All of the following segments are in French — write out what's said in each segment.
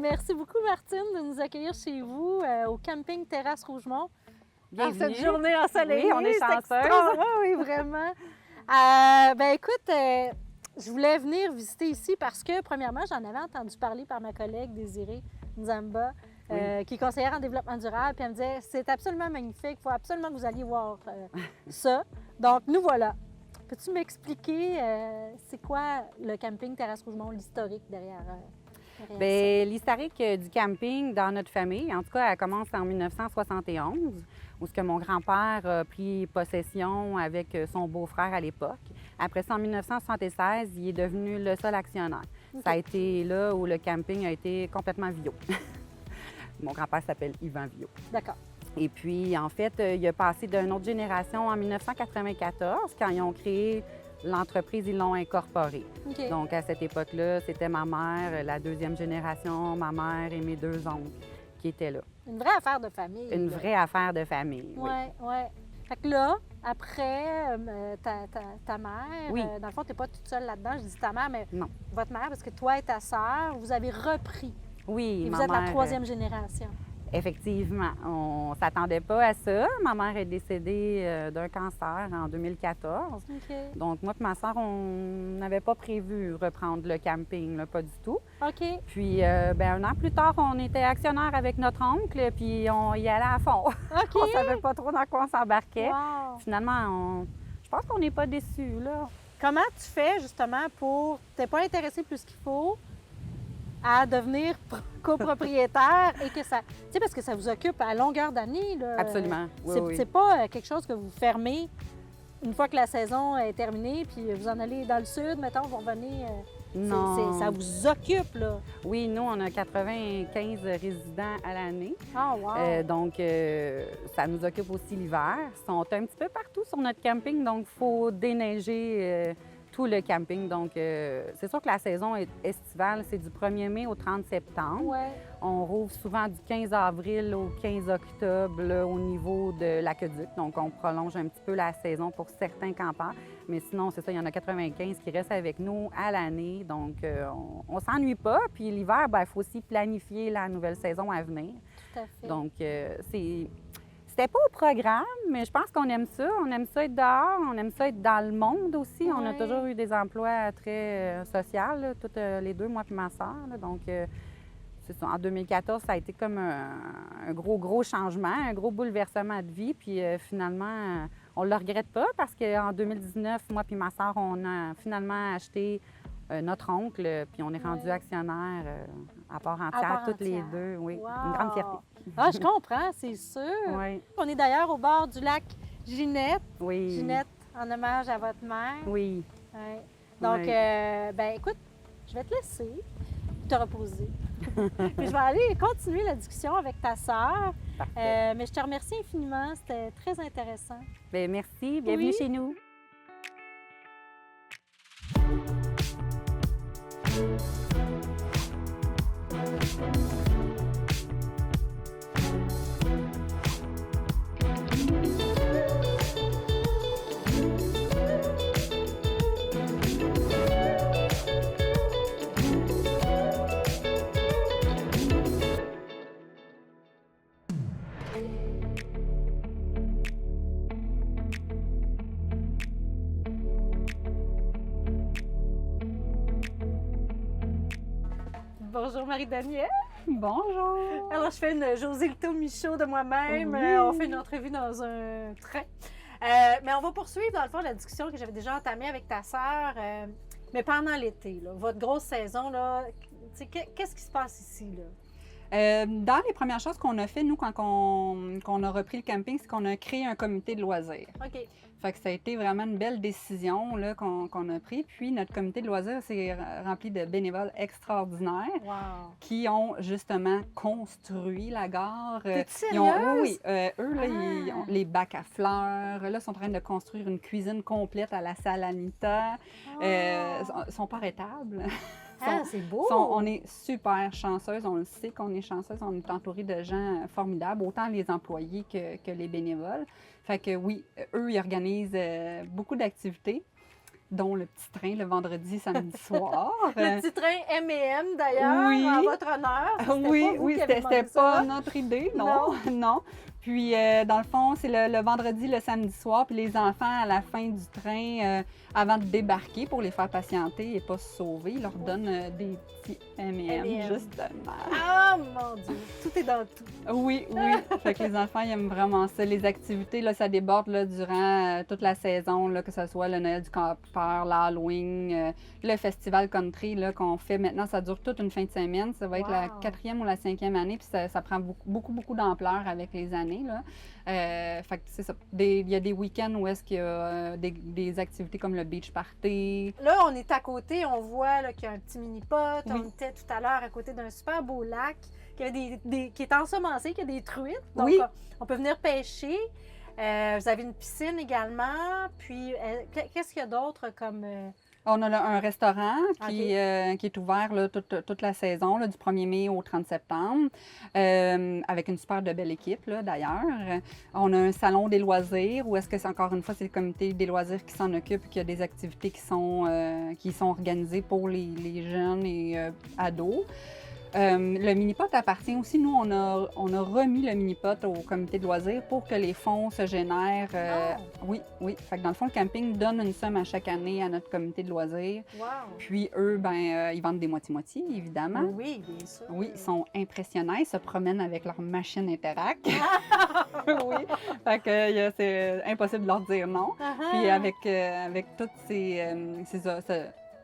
merci beaucoup, Martine, de nous accueillir chez vous au camping Terrasse Rougemont. Bienvenue. Cette journée ensoleillée. Oui, on est chanceuses. Oui, vraiment. Écoute, je voulais venir visiter ici parce que, premièrement, j'en avais entendu parler par ma collègue Désirée Nzamba, qui est conseillère en développement durable, puis elle me disait c'est absolument magnifique, il faut absolument que vous alliez voir ça. Donc, nous voilà. Peux-tu m'expliquer c'est quoi le camping Terrasse Rougemont, l'historique derrière ça? Bien, l'historique du camping dans notre famille, en tout cas, elle commence en 1971, où ce que mon grand-père a pris possession avec son beau-frère à l'époque. Après ça, en 1976, il est devenu le seul actionnaire. Okay. Ça a été là où le camping a été complètement Viau. Mon grand-père s'appelle Yvan Viau. D'accord. Et puis, en fait, il a passé d'une autre génération en 1994, quand ils ont créé l'entreprise, ils l'ont incorporée. Okay. Donc, à cette époque-là, c'était ma mère, la deuxième génération, ma mère et mes deux oncles qui étaient là. Une vraie affaire de famille. Une vraie affaire de famille, oui. Oui. Fait que là, après, ta mère, oui. Dans le fond, tu n'es pas toute seule là-dedans. Je dis ta mère, mais non. Votre mère, parce que toi et ta sœur, vous avez repris. Oui, et vous êtes la troisième génération. Effectivement. On ne s'attendait pas à ça. Ma mère est décédée d'un cancer en 2014. Okay. Donc, moi et ma soeur, on n'avait pas prévu reprendre le camping, là, pas du tout. OK. Puis, un an plus tard, on était actionnaire avec notre oncle, puis on y allait à fond. OK. On ne savait pas trop dans quoi on s'embarquait. Wow. Finalement, je pense qu'on n'est pas déçus, là. Comment tu fais, justement, pour... T'es pas intéressé plus qu'il faut à devenir copropriétaire et que ça... Tu sais, parce que ça vous occupe à longueur d'année, là. Absolument, oui. C'est pas quelque chose que vous fermez une fois que la saison est terminée, puis vous en allez dans le sud, mettons, vous revenez... Non. Ça vous occupe, là. Oui, nous, on a 95 résidents à l'année. Ah, wow! Donc, ça nous occupe aussi l'hiver. Ils sont un petit peu partout sur notre camping, donc il faut déneiger tout le camping. Donc, c'est sûr que la saison estivale, c'est du 1er mai au 30 septembre. Ouais. On rouvre souvent du 15 avril au 15 octobre là, au niveau de l'aqueduc. Donc, on prolonge un petit peu la saison pour certains campeurs. Mais sinon, c'est ça, il y en a 95 qui restent avec nous à l'année. Donc, on ne s'ennuie pas. Puis l'hiver, il faut aussi planifier la nouvelle saison à venir. Tout à fait. Donc, c'était pas au programme, mais je pense qu'on aime ça. On aime ça être dehors, on aime ça être dans le monde aussi. Ouais. On a toujours eu des emplois très sociaux, là, toutes les deux, moi et ma soeur. Donc, c'est ça. En 2014, ça a été comme un gros changement, un gros bouleversement de vie. Puis finalement, on ne le regrette pas parce qu'en 2019, moi et ma soeur, on a finalement acheté notre oncle, puis on est rendu actionnaire à part entière, toutes les deux. Oui, wow. Une grande fierté. Ah, je comprends, c'est sûr. Oui. On est d'ailleurs au bord du lac Ginette. Oui. Ginette, en hommage à votre mère. Oui. Ouais. Donc, écoute, je vais te laisser te reposer. Puis je vais aller continuer la discussion avec ta sœur. Mais je te remercie infiniment. C'était très intéressant. Bien, merci. Bienvenue chez nous. Bonjour Marie-Danielle. Bonjour. Alors, je fais une José Lito Michaud de moi-même. Oui. On fait une entrevue dans un train. Mais on va poursuivre, dans le fond, la discussion que j'avais déjà entamée avec ta sœur. Mais pendant l'été, là, votre grosse saison, là, qu'est-ce qui se passe ici, là? Dans les premières choses qu'on a fait, nous, quand on a repris le camping, c'est qu'on a créé un comité de loisirs. OK. Fait que ça a été vraiment une belle décision là, qu'on a prise. Puis notre comité de loisirs, c'est rempli de bénévoles extraordinaires qui ont justement construit la gare. T'es sérieuse? Oui, eux, là, ils ont les bacs à fleurs. Là, ils sont en train de construire une cuisine complète à la salle Anita. Ils sont pas arrêtables. C'est beau! On est super chanceuses, on le sait qu'on est chanceuse, on est entouré de gens formidables, autant les employés que les bénévoles. Fait que oui, eux, ils organisent beaucoup d'activités. dont le petit train le vendredi, samedi soir. Le petit train M&M, d'ailleurs, Oui. en votre honneur. Oui, c'était pas notre idée, non. Non. Puis, dans le fond, c'est le vendredi, le samedi soir, puis les enfants, à la fin du train, avant de débarquer pour les faire patienter et pas se sauver, ils leur donnent des petits M&M, justement. Ah, mon Dieu! Tout est dans tout. Oui. Fait que les enfants, ils aiment vraiment ça. Les activités, là, ça déborde là, durant toute la saison, là, que ce soit le Noël du campeur, l'Halloween, le festival country là, qu'on fait maintenant, ça dure toute une fin de semaine. Ça va être la 4e ou la 5e année, puis ça prend beaucoup d'ampleur avec les années. Là. Fait que c'est ça. Il y a des week-ends où est-ce qu'il y a des activités comme le beach party. Là, on est à côté, on voit là, qu'il y a un petit mini-pot. Oui. On était tout à l'heure à côté d'un super beau lac qui est ensemencé, qui a des truites. Donc, Oui. on peut venir pêcher. Vous avez une piscine également. Puis, qu'est-ce qu'il y a d'autre comme... On a là, un restaurant qui OK. est ouvert là, toute la saison, là, du 1er mai au 30 septembre, avec une super de belle équipe, là, d'ailleurs. On a un salon des loisirs, où est-ce que c'est encore une fois, c'est le comité des loisirs qui s'en occupe, qu'il y a des activités qui sont organisées pour les jeunes et ados. Le mini-pot appartient aussi, nous, on a remis le mini-pot au comité de loisirs pour que les fonds se génèrent. Oui. Fait que dans le fond, le camping donne une somme à chaque année à notre comité de loisirs. Wow! Puis eux, ils vendent des moitiés-moitiés, évidemment. Oui, bien sûr. Oui, ils sont impressionnants. Ils se promènent avec leur machine Interac. Oui. Fait que c'est impossible de leur dire non. Puis avec tous ces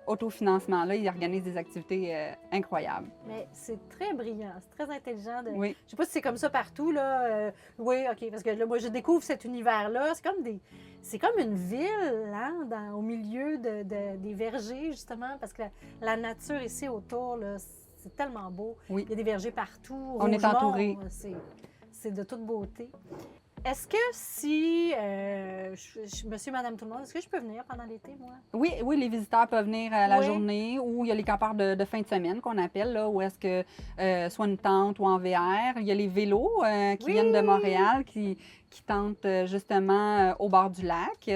autofinancement-là, ils organisent des activités incroyables. Mais c'est très brillant, c'est très intelligent. Oui. Je sais pas si c'est comme ça partout, là. Oui, OK, parce que là, moi, je découvre cet univers-là. C'est comme une ville, hein, au milieu des vergers, justement, parce que la nature ici autour, là, c'est tellement beau. Oui. Il y a des vergers partout. On est Rougemont, entouré. C'est de toute beauté. Est-ce que si, monsieur, madame, tout le monde, est-ce que je peux venir pendant l'été, moi? Oui, les visiteurs peuvent venir à la Oui. journée ou il y a les campeurs de fin de semaine qu'on appelle, là, où est-ce que soit une tente ou en VR. Il y a les vélos qui viennent de Montréal qui tentent justement au bord du lac.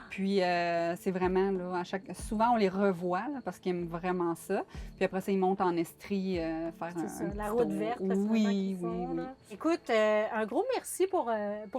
Puis c'est vraiment, là, souvent on les revoit là, parce qu'ils aiment vraiment ça. Puis après ça, ils montent en estrie faire C'est ça, la petit route tour. verte. Oui. Là. Écoute, un gros merci pour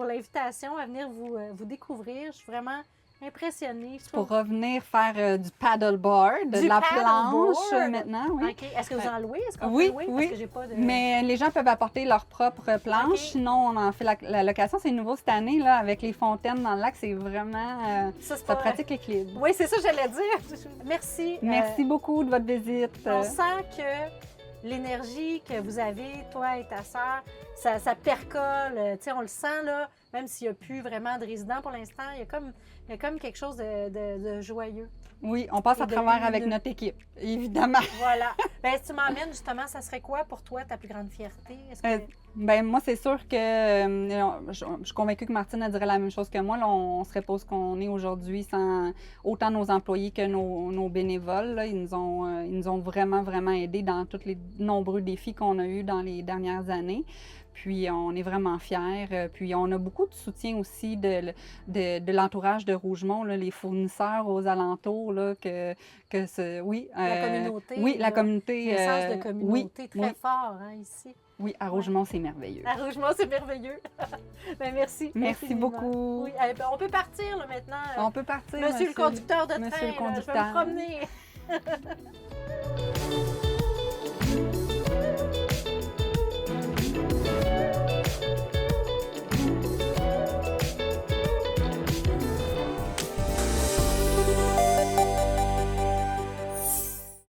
l'invitation à venir vous découvrir. Je suis vraiment impressionnée. Pour revenir faire du paddleboard, de la planche maintenant, oui. OK. Est-ce que vous en louez? Est-ce qu'on Oui, peut louer? oui. Parce que j'ai pas de... Mais les gens peuvent apporter leur propre planche. OK. Sinon, on en fait la location. C'est nouveau cette année, là, avec les fontaines dans le lac. C'est vraiment... Ça ça pratique l'équilibre. Oui, c'est ça que j'allais dire. Merci. Merci beaucoup de votre visite. On sent que l'énergie que vous avez, toi et ta sœur, ça percole. Tu sais, on le sent, là, même s'il n'y a plus vraiment de résidents pour l'instant, il y a comme quelque chose de joyeux. Oui, on passe Et à de travers lumineux. avec notre équipe, évidemment. Voilà. Bien, si tu m'emmènes, justement, ça serait quoi pour toi ta plus grande fierté? Est-ce que... Ben moi, c'est sûr que je suis convaincue que Martine elle dirait la même chose que moi. Là, on serait pas ce qu'on est aujourd'hui sans autant nos employés que nos bénévoles. Là. Ils nous ont vraiment, vraiment aidés dans tous les nombreux défis qu'on a eus dans les dernières années. Puis on est vraiment fiers. Puis on a beaucoup de soutien aussi de l'entourage de Rougemont, là, les fournisseurs aux alentours, là, oui. La communauté. Oui, la là, communauté. le sens de communauté très oui. fort, hein, ici. Oui, à Rougemont, c'est merveilleux. À Rougemont, c'est merveilleux. Ben, merci. Merci infiniment. beaucoup. Oui, ben, on peut partir là, maintenant. On peut partir, Monsieur le conducteur de train, Monsieur le là, je vais conducteur. me promener.